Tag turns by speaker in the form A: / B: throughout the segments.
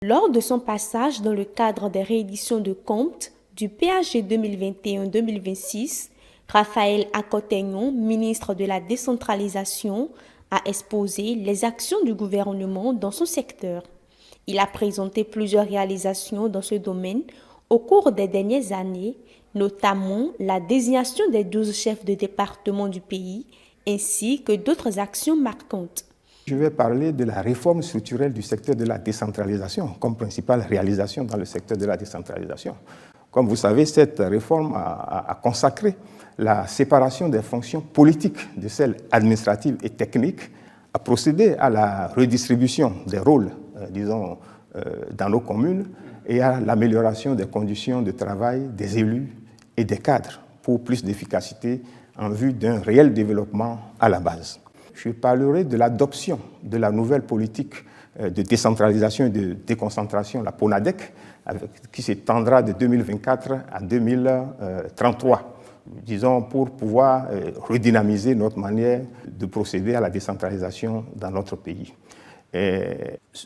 A: Lors de son passage dans le cadre des rééditions de comptes du PAG 2021-2026, Raphaël Akot-Aignon, ministre de la Décentralisation, a exposé les actions du gouvernement dans son secteur. Il a présenté plusieurs réalisations dans ce domaine au cours des dernières années, notamment la désignation des 12 chefs de département du pays, ainsi que d'autres actions marquantes.
B: Je vais parler de la réforme structurelle du secteur de la décentralisation comme principale réalisation dans le secteur de la décentralisation. Comme vous savez, cette réforme a consacré la séparation des fonctions politiques de celles administratives et techniques, a procédé à la redistribution des rôles, dans nos communes et à l'amélioration des conditions de travail des élus et des cadres pour plus d'efficacité en vue d'un réel développement à la base. Je parlerai de l'adoption de la nouvelle politique de décentralisation et de déconcentration, la PONADEC, qui s'étendra de 2024 à 2033, pour pouvoir redynamiser notre manière de procéder à la décentralisation dans notre pays.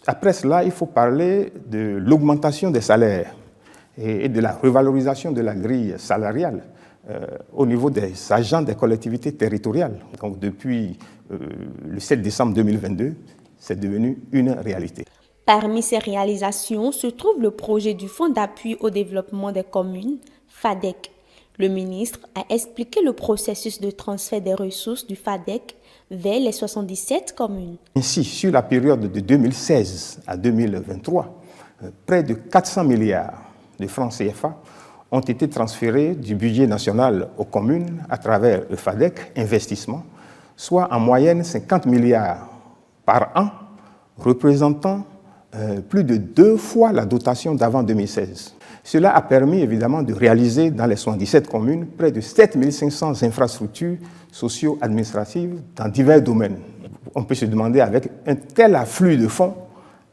B: Après cela, il faut parler de l'augmentation des salaires et de la revalorisation de la grille salariale au niveau des agents des collectivités territoriales. Donc depuis le 7 décembre 2022, c'est devenu une réalité.
A: Parmi ces réalisations se trouve le projet du Fonds d'appui au développement des communes, FADEC. Le ministre a expliqué le processus de transfert des ressources du FADEC vers les 77 communes.
B: Ainsi, sur la période de 2016 à 2023, près de 400 milliards de francs CFA ont été transférés du budget national aux communes à travers le FADEC Investissement, soit en moyenne 50 milliards par an, représentant plus de 2 fois la dotation d'avant 2016. Cela a permis évidemment de réaliser dans les 77 communes près de 7500 infrastructures socio-administratives dans divers domaines. On peut se demander, avec un tel afflux de fonds,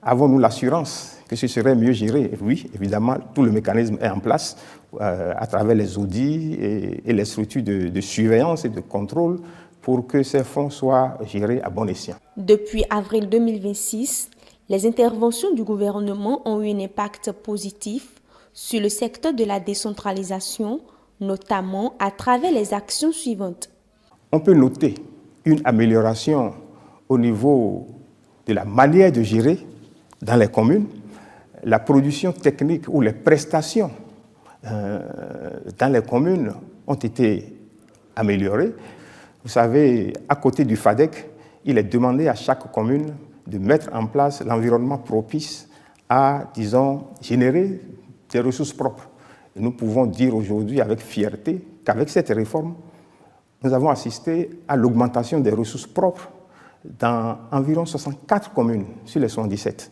B: avons-nous l'assurance que ce serait mieux géré? Oui, évidemment, tout le mécanisme est en place à travers les audits et les structures de surveillance et de contrôle pour que ces fonds soient gérés à bon escient.
A: Depuis avril 2026, les interventions du gouvernement ont eu un impact positif sur le secteur de la décentralisation, notamment à travers les actions suivantes.
B: On peut noter une amélioration au niveau de la manière de gérer dans les communes, la production technique ou les prestations dans les communes ont été améliorées. Vous savez, à côté du FADEC, il est demandé à chaque commune de mettre en place l'environnement propice à, générer des ressources propres. Et nous pouvons dire aujourd'hui avec fierté qu'avec cette réforme, nous avons assisté à l'augmentation des ressources propres dans environ 64 communes sur les 77.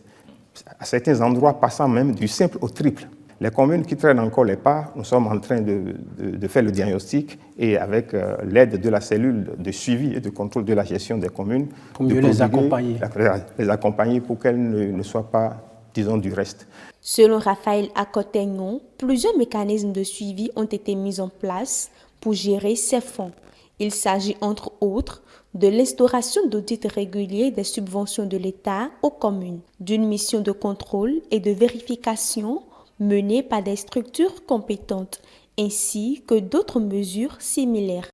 B: À certains endroits passant même du simple au triple. Les communes qui traînent encore les pas, nous sommes en train de faire le diagnostic et avec l'aide de la cellule de suivi et de contrôle de la gestion des communes,
C: pour mieux les accompagner.
B: Les accompagner pour qu'elles ne soient pas, du reste.
A: Selon Raphaël Akot-Aignon, plusieurs mécanismes de suivi ont été mis en place pour gérer ces fonds. Il s'agit entre autres de l'instauration d'audits réguliers des subventions de l'État aux communes, d'une mission de contrôle et de vérification menée par des structures compétentes, ainsi que d'autres mesures similaires.